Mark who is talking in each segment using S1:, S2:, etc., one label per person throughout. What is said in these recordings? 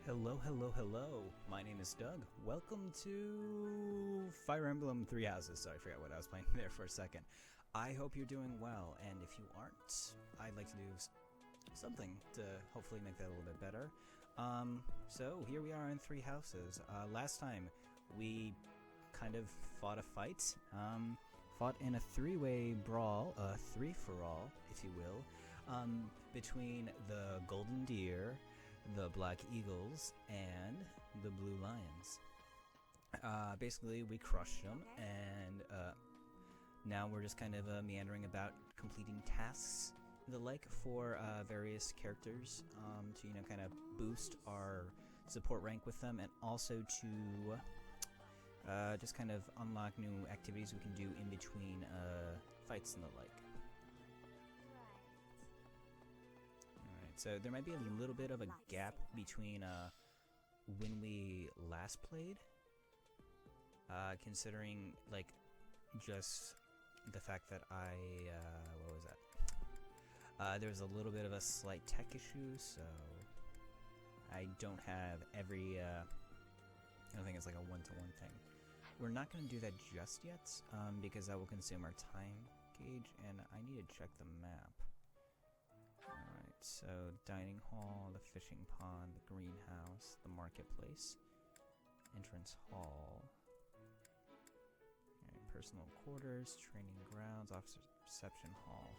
S1: Hello, hello, hello. My name is Doug. Welcome to Fire Emblem Three Houses. Sorry, I forgot what I was playing there for a second. I hope you're doing well, and if you aren't, I'd like to do something to hopefully make that a little bit better. So here we are in Three Houses. Last time we kind of fought a fight. Fought in a three-way brawl, a three-for-all, if you will, between the Golden Deer, the Black Eagles, and the Blue Lions. Basically, we crushed them, and now we're just kind of meandering about completing tasks and the like for various characters to, kind of boost our support rank with them, and also to just kind of unlock new activities we can do in between fights and the like. So there might be a little bit of a gap between when we last played, considering like just the fact that what was that? There was a little bit of a slight tech issue, so I don't have every. I don't think it's like a one-to-one thing. We're not going to do that just yet, because that will consume our time gauge, and I need to check the map. Alright, so dining hall, the fishing pond, the greenhouse, the marketplace, entrance hall, personal quarters, training grounds, officer reception hall,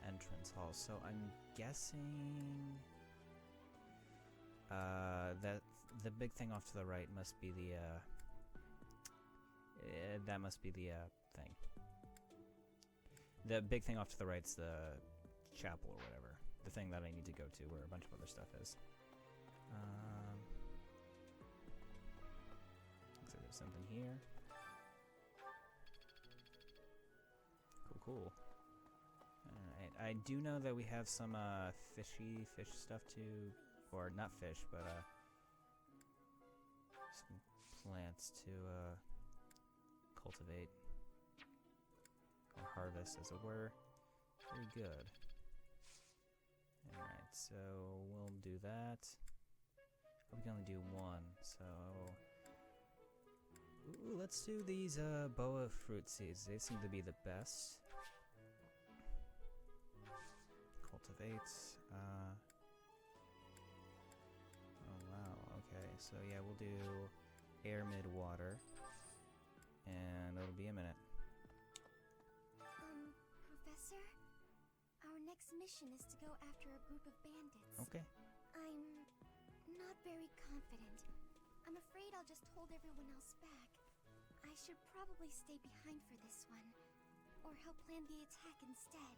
S1: entrance hall. So I'm guessing that the big thing off to the right must be the that must be the thing. The big thing off to the right's the chapel or whatever. The thing that I need to go to where a bunch of other stuff is. Looks like there's something here. Cool. Alright, I do know that we have some fish stuff too, or not fish, but some plants to cultivate or harvest, as it were. Very good. Alright, so we'll do that. We can only do one, so... Ooh, let's do these boa fruit seeds. They seem to be the best. Cultivates. Oh wow, okay. So yeah, we'll do air mid-water. And it'll be a minute.
S2: Professor? Our next mission is to go after a group of bandits.
S1: Okay.
S2: I'm not very confident. I'm afraid I'll just hold everyone else back. I should probably stay behind for this one, or help plan the attack instead.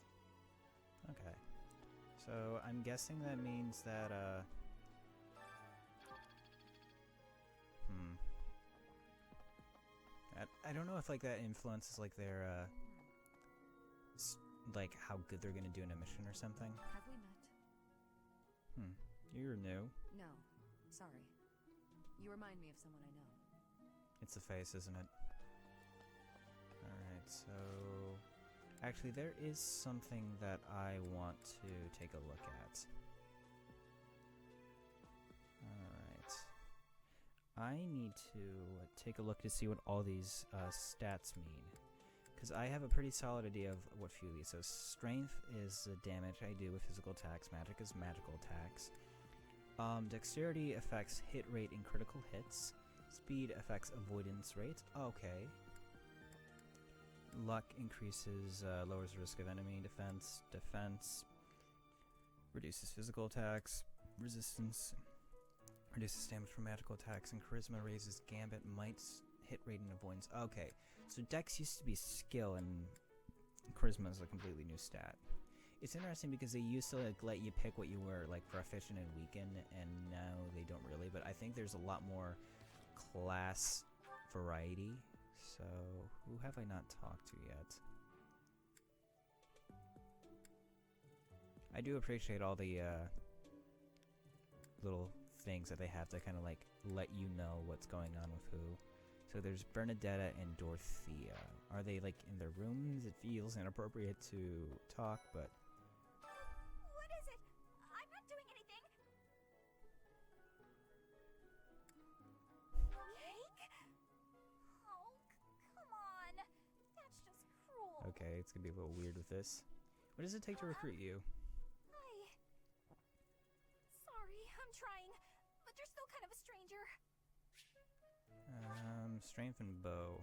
S1: Okay. So I'm guessing that means that, I don't know if like that influences like their like how good they're gonna do in a mission or something.
S3: Have we met?
S1: You're new.
S3: No. Sorry. You remind me of someone I know.
S1: It's the face, isn't it? Alright, so... Actually, there is something that I want to take a look at. Alright. I need to take a look to see what all these stats mean. Because I have a pretty solid idea of what few of these. So strength is the damage I do with physical attacks. Magic is magical attacks. Dexterity affects hit rate in critical hits. Speed affects avoidance rate. Okay. Luck increases, lowers the risk of enemy defense. Defense reduces physical attacks. Resistance reduces damage from magical attacks. And charisma raises gambit, might, hit rate, and avoidance. Okay. So Dex used to be skill, and charisma is a completely new stat. It's interesting because they used to like let you pick what you were like proficient and weakened, and now they don't really. But I think there's a lot more class variety. So who have I not talked to yet? I do appreciate all the little things that they have to kind of like let you know what's going on with who. So there's Bernadetta and Dorothea. Are they like in their rooms? It feels inappropriate to talk, but...
S2: What is it? I'm not doing anything!
S1: Okay, it's gonna be a little weird with this. What does it take to recruit you?
S2: Hi. Sorry, I'm trying, but you're still kind of a stranger.
S1: Strength and bow.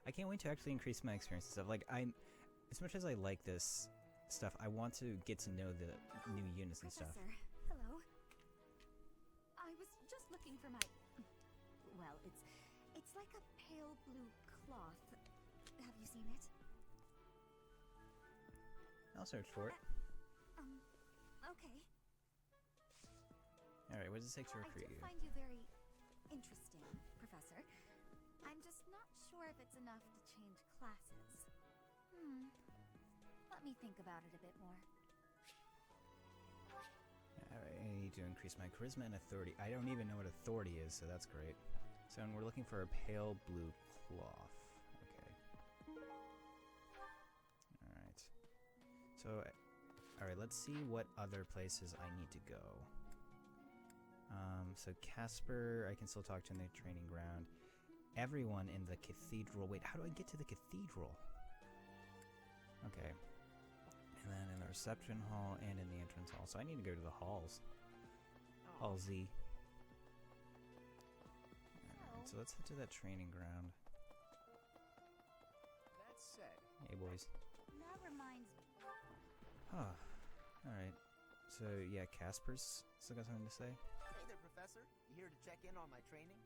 S1: I can't wait to actually increase my experience and stuff. Like, as much as I like this stuff, I want to get to know the new units and stuff.
S2: Professor, hello. I was just looking for my... Well, it's like a pale blue cloth. Have you seen it?
S1: I'll search for it.
S2: Okay.
S1: Alright, what does it take to recruit
S2: I do
S1: you?
S2: find you very interesting, Professor. I'm just not sure if it's enough to change classes. Let me think about it a bit more.
S1: Alright, I need to increase my charisma and authority. I don't even know what authority is, so that's great. So we're looking for a pale blue cloth. Okay. Alright. So, alright, let's see what other places I need to go. So Casper, I can still talk to in the training ground. Everyone in the cathedral. Wait, how do I get to the cathedral? Okay. And then in the reception hall and in the entrance hall. So I need to go to the halls. Hall Z. Alright, so let's head to that training ground.
S4: That said,
S1: Hey, boys.
S2: That reminds me.
S1: Huh. Alright. So, yeah, Casper's still got something to say?
S4: hey there, Professor. You here to check in on my training?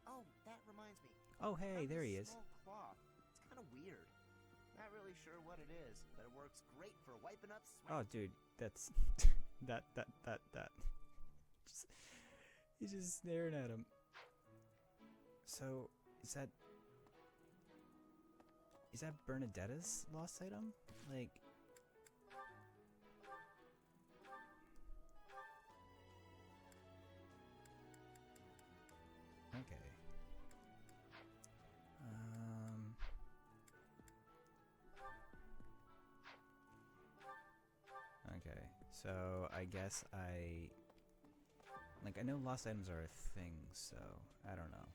S4: Oh, that reminds me.
S1: Oh, hey,
S4: Found
S1: there
S4: this
S1: he is.
S4: small cloth. It's kind of weird. Not really sure what it is, but it works great for wiping up sweat.
S1: Oh, dude, that's... that. He's just staring at him. So, is that Bernadetta's lost item? Like... Okay. Okay, so I guess I know lost items are a thing, so I don't know.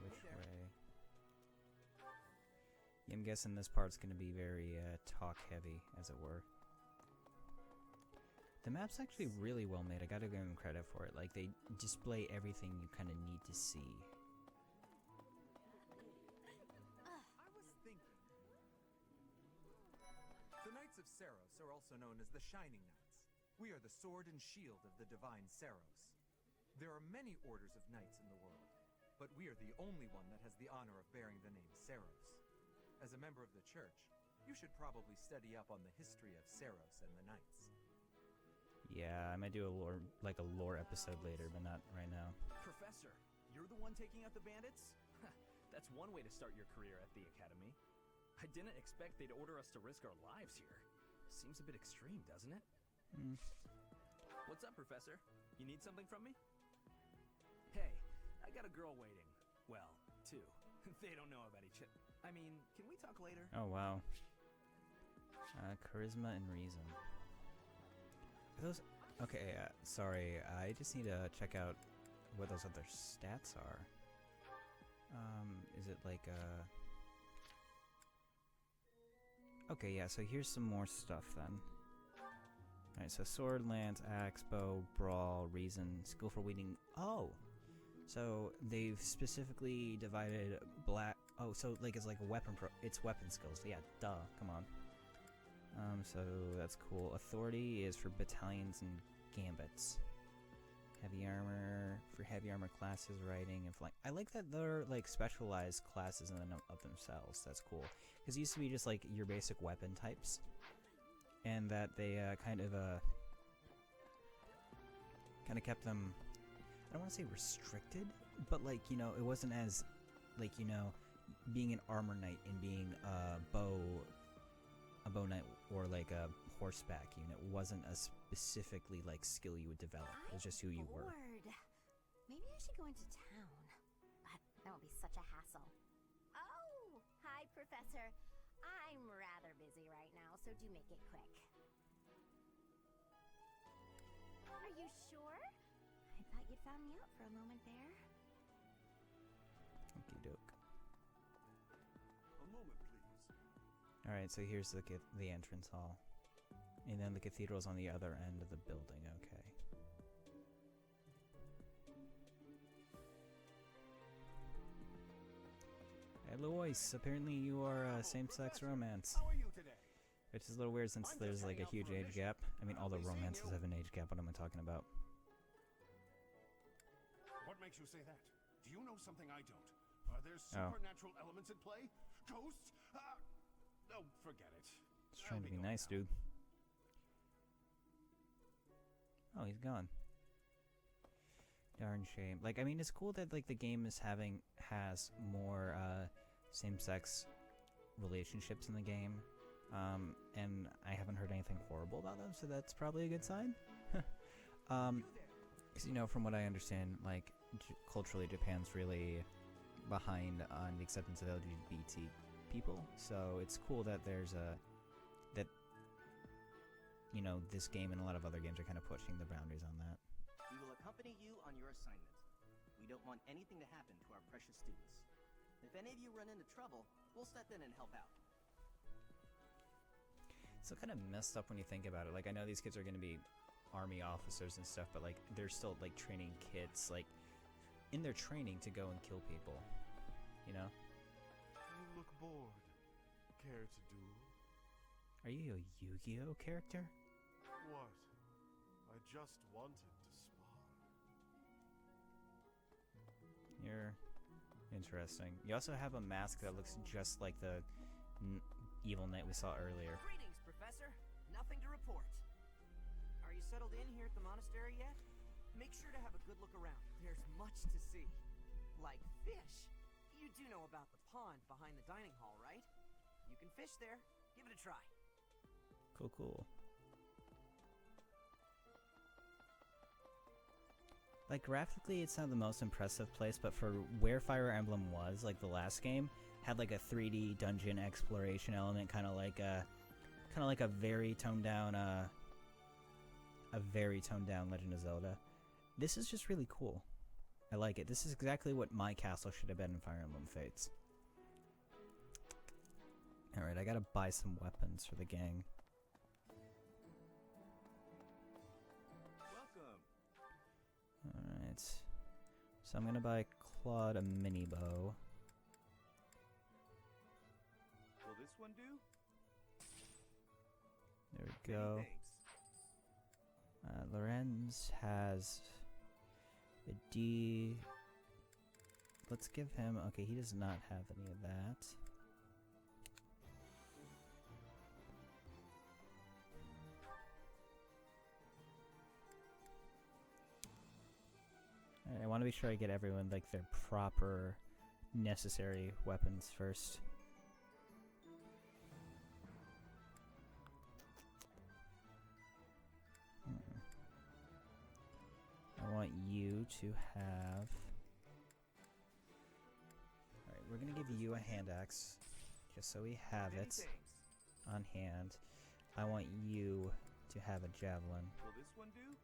S1: Which
S4: Hey there.
S1: way? Yeah, I'm guessing this part's gonna be very talk heavy, as it were. The map's actually really well made. I gotta give them credit for it. Like, they display everything you kind of need to see.
S5: I was thinking. The Knights of Saros are also known as the Shining Knights. We are the sword and shield of the divine Saros. There are many orders of knights in the world, but we are the only one that has the honor of bearing the name Saros. As a member of the church, you should probably study up on the history of Saros and the knights.
S1: Yeah, I might do a lore episode later, but not right now.
S6: Professor, you're the one taking out the bandits? That's one way to start your career at the academy. I didn't expect they'd order us to risk our lives here. Seems a bit extreme, doesn't it? What's up, Professor? You need something from me? Hey, I got a girl waiting. Well, two. They don't know about each other. I mean, can we talk later?
S1: Oh, wow. Charisma and reason. Are those... Okay, sorry. I just need to check out what those other stats are. Is it like, Okay, yeah, so here's some more stuff then. Alright, so sword, lance, axe, bow, brawl, reason, skill for weeding. Oh! So they've specifically divided black... Oh, so like it's like a weapon it's weapon skills. Yeah, duh, come on. So that's cool. Authority is for battalions and gambits. Heavy armor for heavy armor classes, riding and flying. I like that they're like specialized classes in and of themselves. That's cool. Because it used to be just like your basic weapon types, and that they kind of kept them. I don't want to say restricted, but like, you know, it wasn't as like, you know, being an armor knight and being a bow knight or like a horseback unit wasn't a specifically like skill you would develop. It was just who you were.
S2: Maybe I should go into town. But that would be such a hassle. Oh, hi, Professor. I'm rather busy right now, so do make it quick. Are you sure? I thought you'd found me out for a moment there.
S1: Okie doke.
S7: One moment, please.
S1: Alright, so here's the entrance hall. And then the cathedral's on the other end of the building, okay. Hey, Lois, apparently you are same-sex romance.
S7: How are you today?
S1: Which is a little weird since there's like a huge age gap. I mean, all the romances have an age gap, what am I talking about?
S7: What makes you say that? Do you know something I don't? Are there supernatural elements at play? Ghosts? No, forget it.
S1: Just trying to be nice, dude. Oh, he's gone. Darn shame. Like, I mean, it's cool that like the game has more same-sex relationships in the game, and I haven't heard anything horrible about them, so that's probably a good sign. Because you know, from what I understand, like culturally, Japan's really behind on the acceptance of LGBT people, so it's cool that there's you know, this game and a lot of other games are kind of pushing the boundaries on that.
S4: We will accompany you on your assignment. We don't want anything to happen to our precious students. If any of you run into trouble, we'll step in and help out.
S1: It's still kind of messed up when you think about it. Like, I know these kids are going to be army officers and stuff, but like they're still like training kids, like in their training to go and kill people, you know?
S7: You look bored. Care to duel?
S1: Are you a Yu-Gi-Oh character?
S7: What? I just wanted to spar.
S1: You're interesting. You also have a mask that looks just like the evil knight we saw earlier.
S8: Greetings, Professor. Nothing to report. Are you settled in here at the monastery yet? Make sure to have a good look around. There's much to see. Like fish. You do know about the pond behind the dining hall, right? You can fish there. Give it a try.
S1: Cool, cool. Like, graphically, it's not the most impressive place, but for where Fire Emblem was, like the last game, had like a 3D dungeon exploration element, kind of like a very toned down, Legend of Zelda. This is just really cool. I like it. This is exactly what my castle should have been in Fire Emblem Fates. Alright, I gotta buy some weapons for the gang. Alright. So I'm gonna buy Claude a mini bow.
S7: Will this one do?
S1: There we go. Lorenz has a D. Let's give him... Okay, he does not have any of that. I want to be sure I get everyone like their proper necessary weapons first. I want you to have... Alright, we're gonna give you a hand axe, just so we have it on hand. I want you to have a javelin.
S7: Will this one do?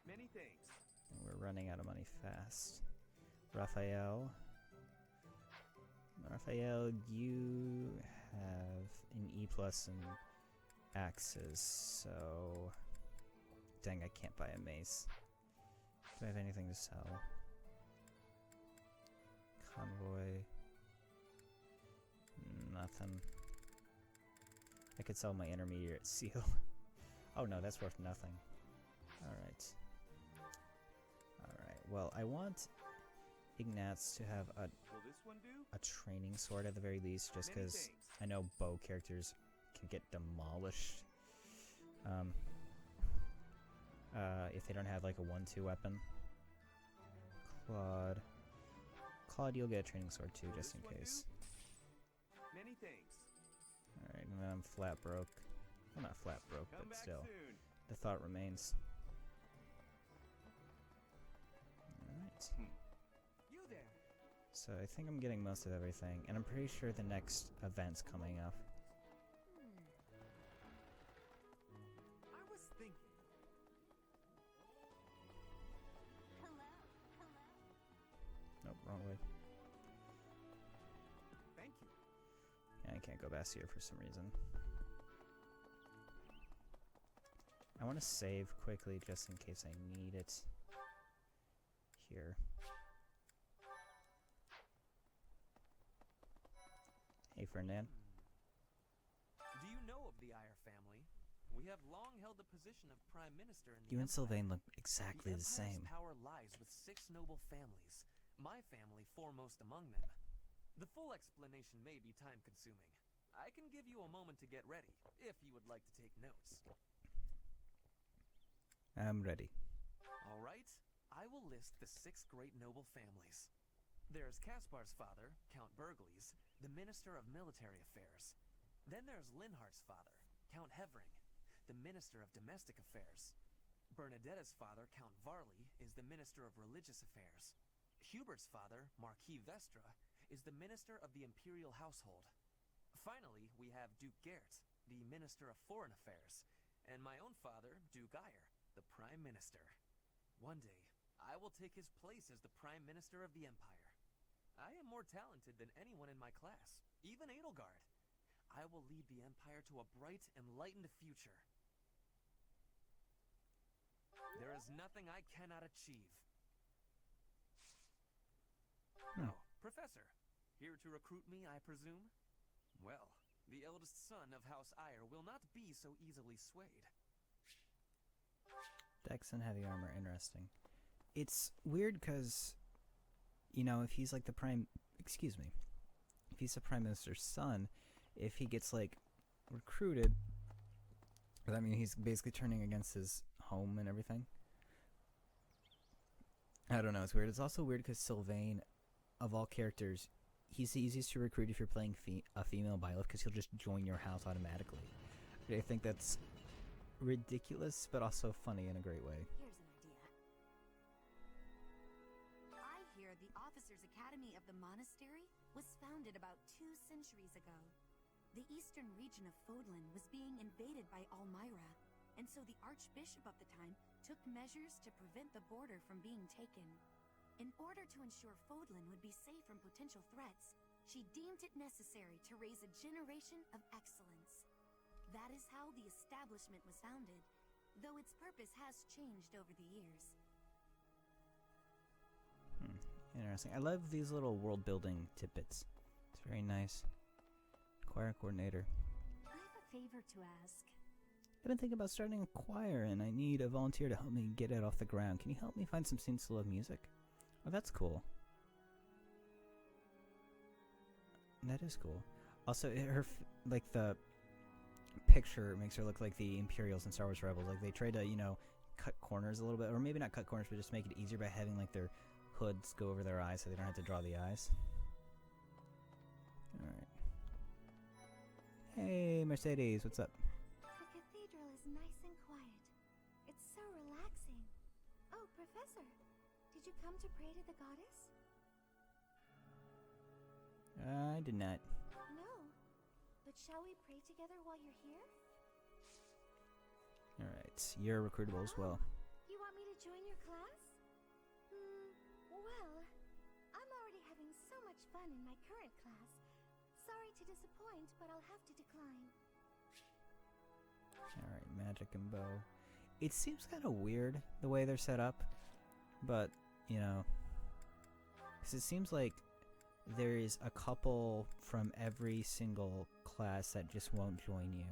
S7: Many thanks.
S1: And we're running out of money fast. Raphael, you have an E+ in axes, so... Dang, I can't buy a mace. Do I have anything to sell? Convoy. Nothing. I could sell my intermediate seal. Oh no, that's worth nothing. Alright. Alright, well, I want Ignatz to have
S7: Will this one do?
S1: a training sword at the very least, just because I know bow characters can get demolished. If they don't have like a 1-2 weapon. Claude, you'll get a training sword too, just in case.
S7: Many thanks.
S1: Alright, and then I'm flat broke. Well, not flat broke,
S7: Come
S1: but
S7: back
S1: still.
S7: soon.
S1: The thought remains. Alright.
S8: You there.
S1: So I think I'm getting most of everything, and I'm pretty sure the next event's coming up.
S8: I was thinking.
S1: Nope, wrong way.
S5: Thank you.
S1: I can't go past here for some reason. I want to save quickly just in case I need it here. Hey, Ferdinand.
S9: Do you know of the Eyre family? We have long held the position of Prime Minister in the
S1: You and
S9: Empire.
S1: Sylvain look exactly the same.
S9: Power lies with 6 noble families, my family foremost among them. The full explanation may be time-consuming. I can give you a moment to get ready, if you would like to take notes.
S1: I'm ready.
S9: All right, I will list the 6 great noble families. There's Caspar's father, Count Burgles, the Minister of Military Affairs. Then there's Linhardt's father, Count Hevering, the Minister of Domestic Affairs. Bernadetta's father, Count Varley, is the Minister of Religious Affairs. Hubert's father, Marquis Vestra, is the Minister of the Imperial Household. Finally, we have Duke Gert, the Minister of Foreign Affairs, and my own father, Duke Eyre, the Prime Minister. One day, I will take his place as the Prime Minister of the Empire. I am more talented than anyone in my class, even Edelgard. I will lead the Empire to a bright, enlightened future. There is nothing I cannot achieve. Oh, Professor, here to recruit me, I presume? Well, the eldest son of House Eyre will not be so easily swayed.
S1: Dex and heavy armor, interesting. It's weird because, you know, if he's like the prime, excuse me, if he's the Prime Minister's son, if he gets like recruited, does that mean he's basically turning against his home and everything? I don't know, it's weird. It's also weird because Sylvain, of all characters, he's the easiest to recruit if you're playing a female Byleth because he'll just join your house automatically. I think that's ridiculous, but also funny in a great way.
S10: Here's an idea. I hear the Officers' Academy of the Monastery was founded about 2 centuries ago. The eastern region of Fodlan was being invaded by Almyra, and so the Archbishop of the time took measures to prevent the border from being taken. In order to ensure Fodlan would be safe from potential threats, she deemed it necessary to raise a generation of excellence. That is how the establishment was founded, though its purpose has changed over the years.
S1: Interesting. I love these little world building tidbits. It's very nice. Choir coordinator.
S10: I have a favor to ask.
S1: I've been thinking about starting a choir and I need a volunteer to help me get it off the ground. Can you help me find some students to love music? Oh, that's cool. That is cool. Also, like the picture makes her look like the Imperials in Star Wars Rebels. Like they try to, you know, cut corners a little bit, or maybe not cut corners, but just make it easier by having like their hoods go over their eyes so they don't have to draw the eyes. Alright. Hey, Mercedes, what's up?
S2: The cathedral is nice and quiet. It's so relaxing. Oh, Professor, did you come to pray to the goddess?
S1: I did not.
S2: No. But shall we pray together while you're here?
S1: Alright, you're recruitable as well.
S2: You want me to join your class? Well, I'm already having so much fun in my current class. Sorry to disappoint, but I'll have to decline.
S1: Alright, magic and bow. It seems kind of weird the way they're set up, but, you know, because it seems like there is a couple from every single class that just won't join you.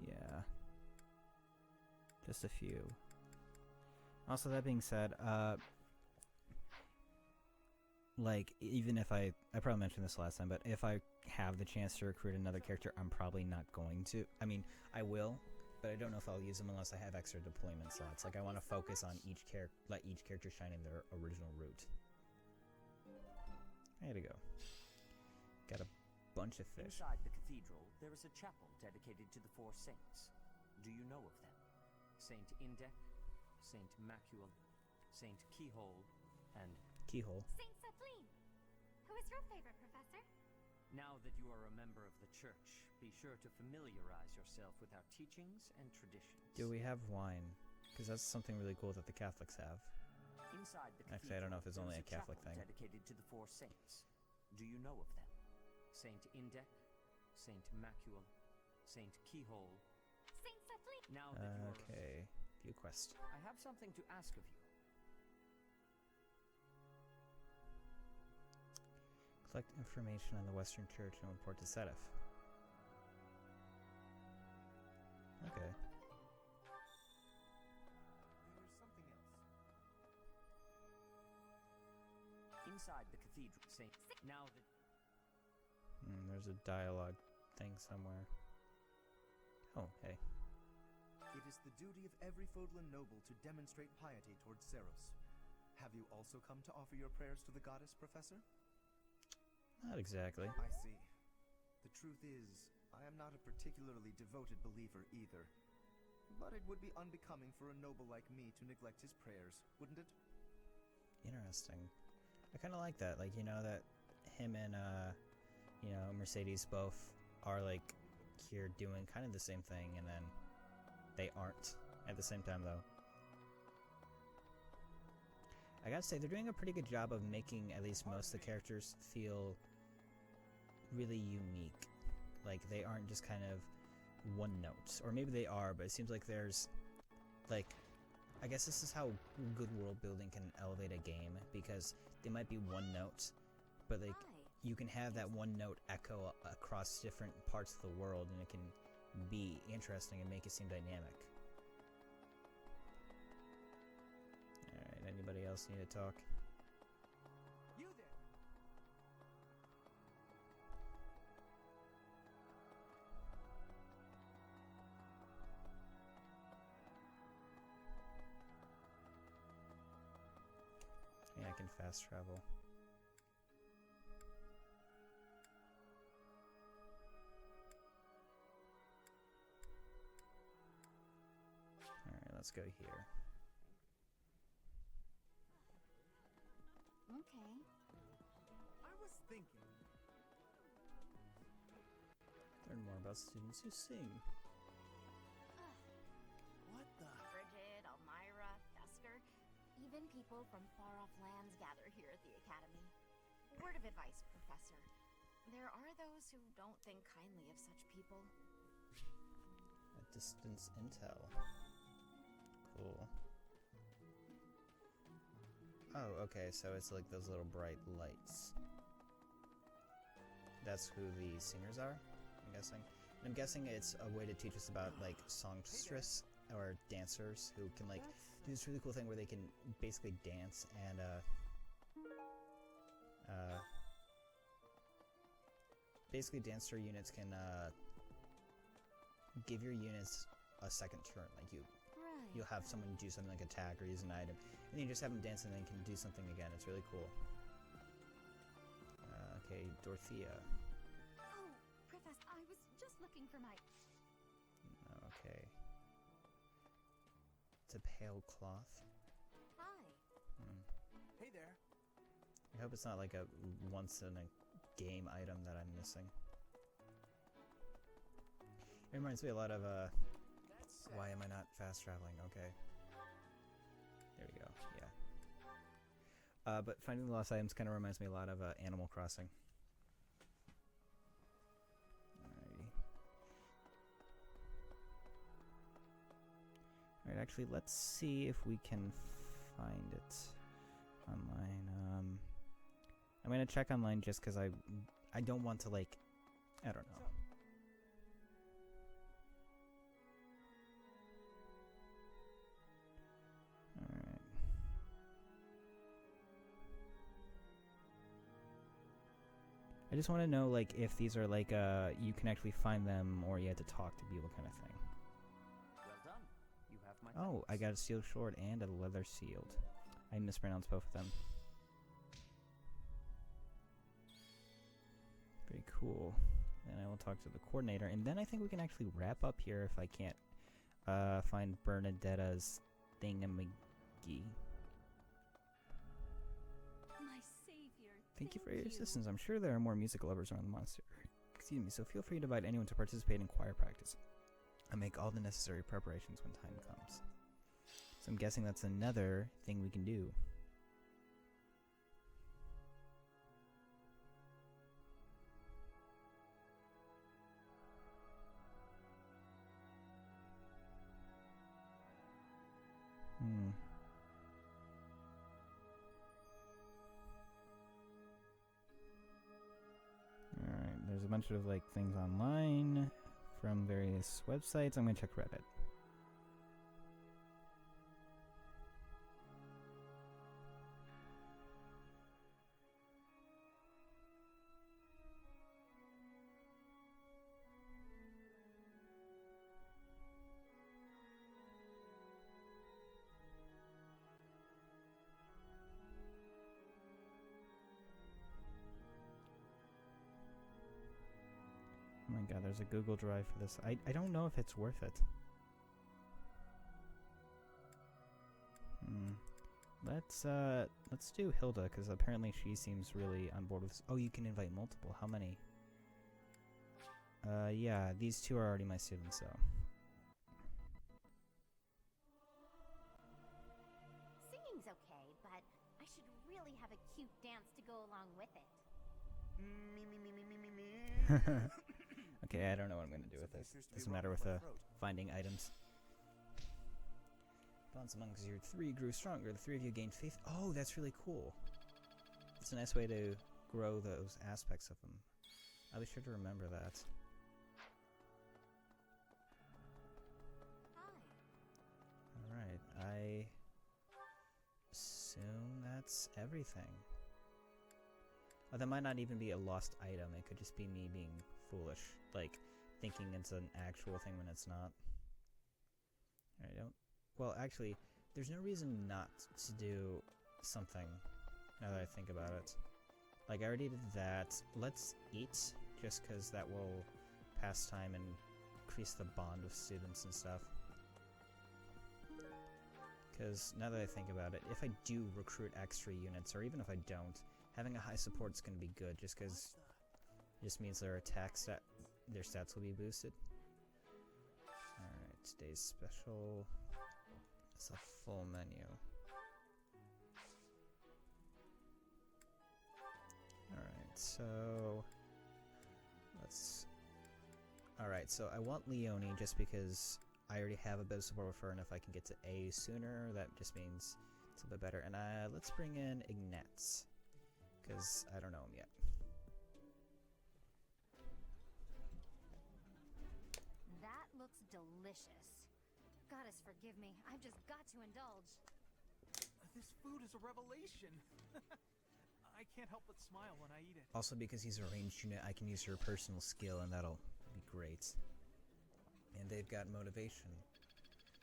S1: Yeah. Just a few. Also, that being said, like, even if I probably mentioned this last time, but if I have the chance to recruit another character, I'm probably not going to. I mean, I will, but I don't know if I'll use them unless I have extra deployment slots. Like, I want to focus on each character, let each character shine in their original route. There to go. Got a bunch of fish.
S11: Inside the cathedral, there is a chapel dedicated to the 4 saints. Do you know of them? Saint Indec, Saint Macul, Saint Keyhole, and...
S1: Keyhole.
S2: Saint Sapleen! Who is your favorite, Professor?
S11: Now that you are a member of the church, be sure to familiarize yourself with our teachings and traditions.
S1: Do we have wine? Because that's something really cool that the Catholics have.
S11: Inside the
S1: Actually, I don't know if it's
S11: cathedral,
S1: only
S11: there
S1: a
S11: is
S1: Catholic
S11: chapel
S1: thing.
S11: dedicated to the four saints. Do you know of them? Saint Indec, Saint Macule, Saint Keyhole.
S2: Saint Spudleth!
S11: Now that you are...
S1: Okay, view quest.
S11: I have something to ask of you.
S1: Collect information on the Western Church and report to Sedef. Okay.
S5: There's something else.
S11: Inside the cathedral, Saint... Now that...
S1: There's a dialogue thing somewhere. Oh, hey.
S12: It is the duty of every Fodlan noble to demonstrate piety towards Seros. Have you also come to offer your prayers to the goddess, Professor?
S1: Not exactly.
S12: I see. The truth is, I am not a particularly devoted believer either. But it would be unbecoming for a noble like me to neglect his prayers, wouldn't it?
S1: Interesting. I kind of like that. Like, you know, that him and, you know, Mercedes both are, like, here doing kind of the same thing, and then they aren't at the same time, though. I gotta say, they're doing a pretty good job of making at least most of the characters feel really unique. Like, they aren't just kind of one note. Or maybe they are, but it seems like there's, like, I guess this is how good world building can elevate a game, because they might be one note, but, like, you can have that one note echo across different parts of the world, and it can be interesting and make it seem dynamic. Alright, anybody else need to talk?
S5: You there!
S1: Yeah, I can fast travel. Alright, let's go here.
S2: Okay.
S5: I was thinking.
S1: Learn more about students who sing.
S5: What the?
S2: Bridget, Elmira, Fesker, even people from far-off lands gather here at the Academy. Word of advice, Professor. There are those who don't think kindly of such people.
S1: At distance intel. Cool. Oh, okay, so it's like those little bright lights. That's who the singers are, I'm guessing. And I'm guessing it's a way to teach us about, like, songstress, or dancers, who can, like, do this really cool thing where they can basically dance and, basically dancer units can, give your units a second turn. Like, you'll have someone do something like attack or use an item, and then you just have them dance and then can do something again. It's really cool. Okay, Dorothea.
S2: Oh, Professor, I was just looking for my...
S1: Okay. It's a pale cloth.
S2: Hi.
S5: Hey there.
S1: I hope it's not like a once-in-a-game item that I'm missing. It reminds me a lot of, why am I not fast traveling? Okay. There we go, yeah. But finding the lost items kind of reminds me a lot of, Animal Crossing. Alrighty. Alright, actually, let's see if we can find it online. I'm gonna check online just because I don't want to, like, I don't know. Alright. I just want to know, like, if these are, like, you can actually find them or you have to talk to people kind of thing.
S11: Well done. You have my
S1: Oh, I got a sealed sword and a leather sealed. I mispronounced both of them. Very cool. And I will talk to the coordinator, and then I think we can actually wrap up here if I can't find Bernadetta's thingamajig.
S2: My savior.
S1: Thank you for your assistance. I'm sure there are more music lovers around the monastery. Excuse me, so feel free to invite anyone to participate in choir practice. I make all the necessary preparations when time comes. So I'm guessing that's another thing we can do. a bunch of like things online from various websites. I'm gonna check Reddit. Oh my god, there's a Google Drive for this. I don't know if it's worth it. Let's do Hilda, because apparently she seems really on board with this. Oh, you can invite multiple. How many? Yeah, these two are already my students, so.
S2: Singing's okay, but I should really have a cute dance to go along with it.
S1: Okay, I don't know what I'm gonna do with this. Doesn't matter with finding items. Bonds amongst your three grew stronger. The three of you gained faith. Oh, that's really cool. It's a nice way to grow those aspects of them. I'll be sure to remember that. Alright, I assume that's everything. Oh, that might not even be a lost item. It could just be me being foolish. Like, thinking it's an actual thing when it's not. I don't... Well, actually, there's no reason not to do something, now that I think about it. Like, I already did that. Let's eat, just because that will pass time and increase the bond with students and stuff. Because, now that I think about it, if I do recruit extra units, or even if I don't, having a high support is going to be good, just because it just means their their stats will be boosted. Alright, today's special... It's a full menu. Alright, so... Alright, so I want Leonie just because I already have a bit of support with her, and if I can get to A sooner, that just means it's a bit better. And let's bring in Ignatz, because I don't know him yet.
S2: That looks delicious. Goddess forgive me, I've just got to indulge.
S5: This food is a revelation. I can't help but smile when I eat it.
S1: Also, because he's a ranged unit, I can use her personal skill, and that'll be great. And they've got motivation.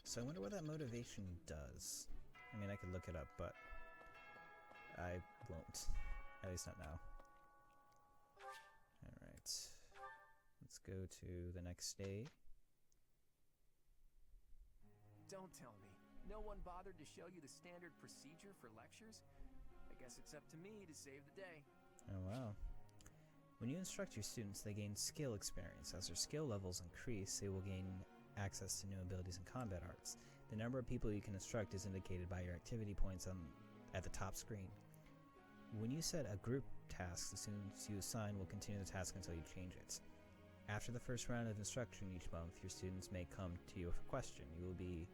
S1: So I wonder what that motivation does. I mean, I could look it up, but I won't. At least not now. Alright. Let's go to the next day.
S6: Don't tell me. No one bothered to show you the standard procedure for lectures? I guess it's up to me to save the day.
S1: Oh wow. When you instruct your students, they gain skill experience. As their skill levels increase, they will gain access to new abilities and combat arts. The number of people you can instruct is indicated by your activity points at the top screen. When you set a group task, the students you assign will continue the task until you change it. After the first round of instruction each month, your students may come to you with a question. You will be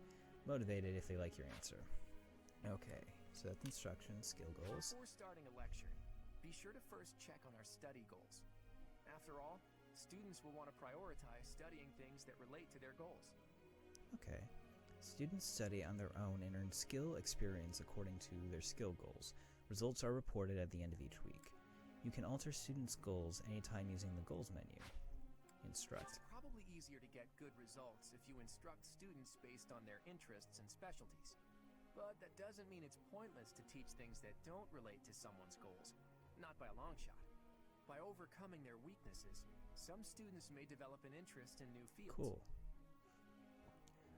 S1: motivated if they like your answer. Okay, so that's instruction, skill goals.
S6: Before starting a lecture, be sure to first check on our study goals. After all, students will want to prioritize studying things that relate to their goals.
S1: Okay. Students study on their own and earn skill experience according to their skill goals. Results are reported at the end of each week. You can alter students' goals anytime using the goals menu. Instruct.
S6: It's probably easier to get good results if you instruct students based on their interests and specialties. But that doesn't mean it's pointless to teach things that don't relate to someone's goals. Not by a long shot. By overcoming their weaknesses, some students may develop an interest in new fields.
S1: Cool.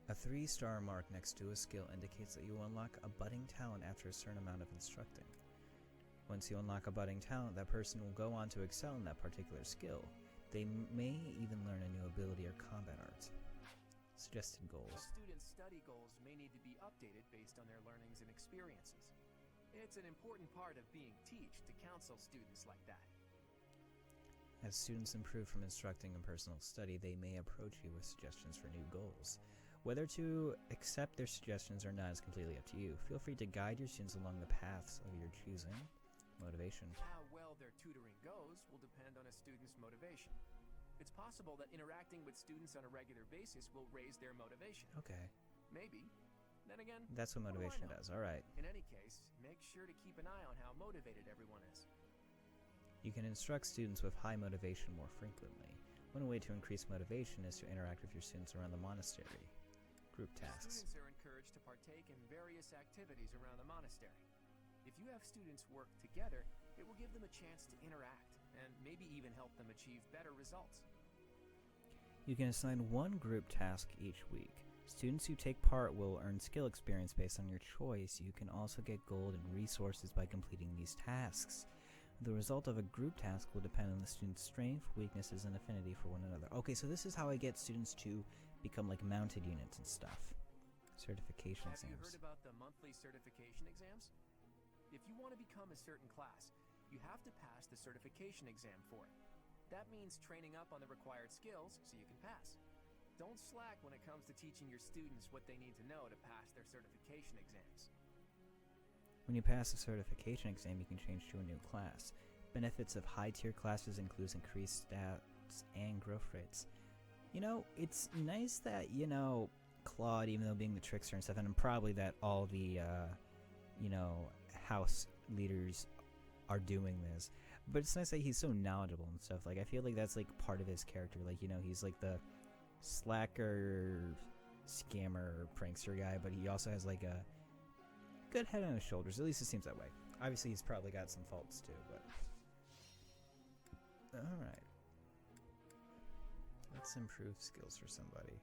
S1: A 3-star mark next to a skill indicates that you will unlock a budding talent after a certain amount of instructing. Once you unlock a budding talent, that person will go on to excel in that particular skill. They may even learn a new ability or combat art. Suggested goals.
S6: Students' study goals may need to be updated based on their learnings and experiences. It's an important part of being Teach to counsel students like that.
S1: As students improve from instructing and personal study, they may approach you with suggestions for new goals. Whether to accept their suggestions or not is completely up to you. Feel free to guide your students along the paths of your choosing. Motivation.
S6: How well
S13: well their tutoring goes will depend on a student's motivation. It's possible that interacting with students on a regular basis will raise their motivation.
S1: Okay.
S13: Maybe. Then again,
S1: That's what
S13: do I
S1: motivation
S13: know?
S1: does. All right.
S13: In any case, make sure to keep an eye on how motivated everyone is.
S1: You can instruct students with high motivation more frequently. One way to increase motivation is to interact with your students around the monastery. Group tasks.
S13: Students are encouraged to partake in various activities around the monastery. If you have students work together, it will give them a chance to interact, and maybe even help them achieve better results.
S1: You can assign one group task each week. Students who take part will earn skill experience based on your choice. You can also get gold and resources by completing these tasks. The result of a group task will depend on the student's strength, weaknesses, and affinity for one another. Okay, so this is how I get students to become like mounted units and stuff. Certification
S13: Have you
S1: exams.
S13: heard about the monthly certification exams? If you want to become a certain class, you have to pass the certification exam for it. That means training up on the required skills so you can pass. Don't slack when it comes to teaching your students what they need to know to pass their certification exams.
S1: When you pass the certification exam, you can change to a new class. Benefits of high-tier classes includes increased stats and growth rates. You know, it's nice that, you know, Claude, even though being the trickster and stuff, and probably that all the, you know, house leaders are doing this, but it's nice that he's so knowledgeable and stuff. Like, I feel like that's, like, part of his character. Like, you know, he's, like, the slacker, scammer, prankster guy, but he also has, like, a good head on his shoulders. At least it seems that way. Obviously, he's probably got some faults, too, but... Alright. Let's improve skills for somebody.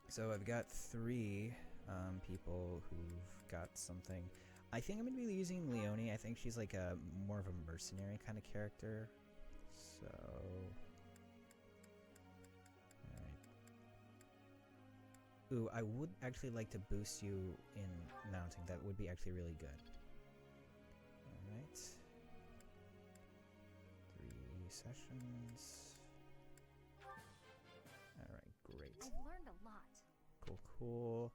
S1: So I've got 3 people who've got something. I think I'm going to be using Leonie. I think she's like a more of a mercenary kind of character. So... Alright. Ooh, I would actually like to boost you in mounting. That would be actually really good. Alright. 3 sessions. Alright, great.
S2: I've learned a lot.
S1: Cool, cool.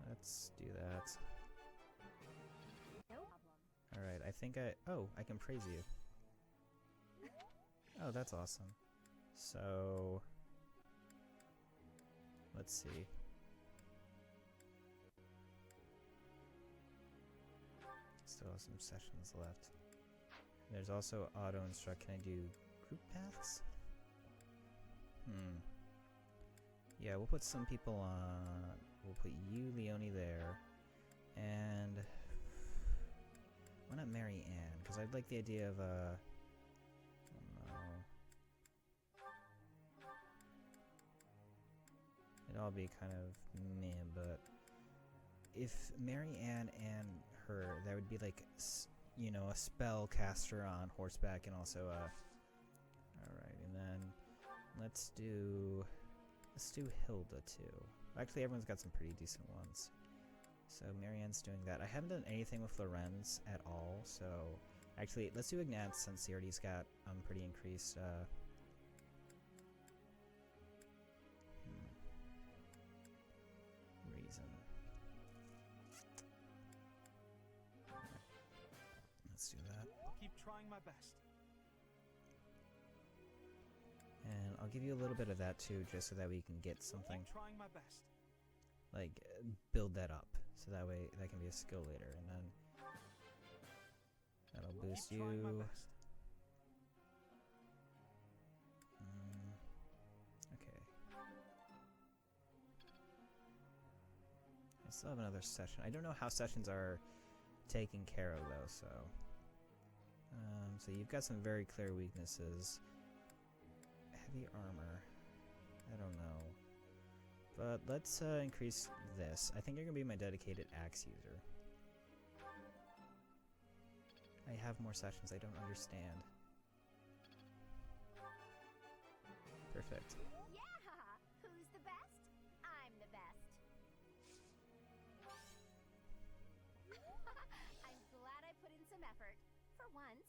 S1: Let's do that.
S2: No problem.
S1: Alright, I think I can praise you. Oh, that's awesome. So, let's see. Still have some sessions left. There's also auto instruct. Can I do group paths? Yeah, we'll put some people on. We'll put you, Leonie, there. And why not Mary Ann? Because I'd like the idea of I don't know. It'd all be kind of meh, but if Mary Ann and her, that would be like, you know, a spell caster on horseback and also a... Alright, and then let's do Hilda too. Actually, everyone's got some pretty decent ones. So Marianne's doing that. I haven't done anything with Lorenz at all, so... Actually, let's do Ignatz since he already's got pretty increased... reason. Let's do that.
S14: Keep trying my best.
S1: And I'll give you a little bit of that too, just so that we can get something.
S14: Keep trying my best.
S1: Like, build that up. So that way, that can be a skill later. And then that'll boost
S14: Keep
S1: you.
S14: trying my best.
S1: Okay. I still have another session. I don't know how sessions are taken care of though, so... so you've got some very clear weaknesses. Heavy armor. I don't know. But let's increase this. I think you're going to be my dedicated axe user. I have more sessions. I don't understand. Perfect.
S2: Yeah! Who's the best? I'm the best. I'm glad I put in some effort. For once.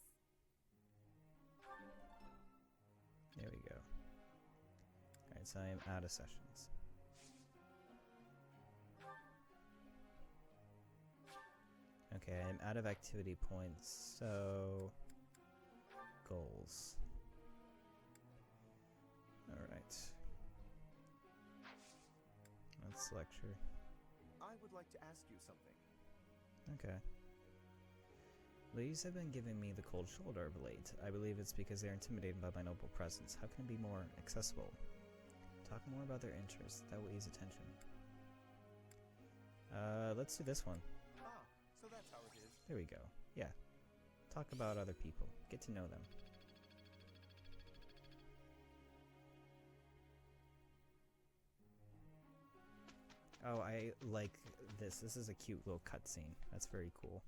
S1: There we go. Alright, Alright, so I am out of sessions. Okay, I'm out of activity points, so... goals. Alright. That's lecture.
S12: I would like to ask you something.
S1: Okay. Ladies have been giving me the cold shoulder of late. I believe it's because they are intimidated by my noble presence. How can it be more accessible? Talk more about their interests. That will ease attention. Let's do this one.
S12: Ah, so that's how it is.
S1: There we go. Yeah. Talk about other people. Get to know them. Oh, I like this. This is a cute little cutscene. That's very cool.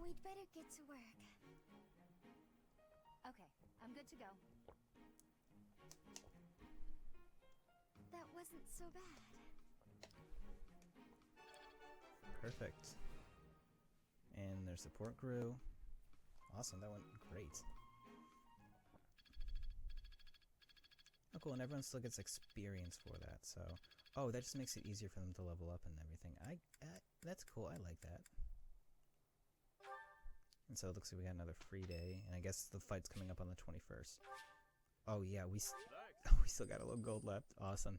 S2: We'd better get to work.
S10: Okay, I'm good to go.
S2: That wasn't so bad.
S1: Perfect. And their support grew. Awesome, that went great. Oh cool, and everyone still gets experience for that, so... Oh, that just makes it easier for them to level up and everything. That's cool, I like that. And so it looks like we got another free day, and I guess the fight's coming up on the 21st. Oh yeah, we still got a little gold left. Awesome.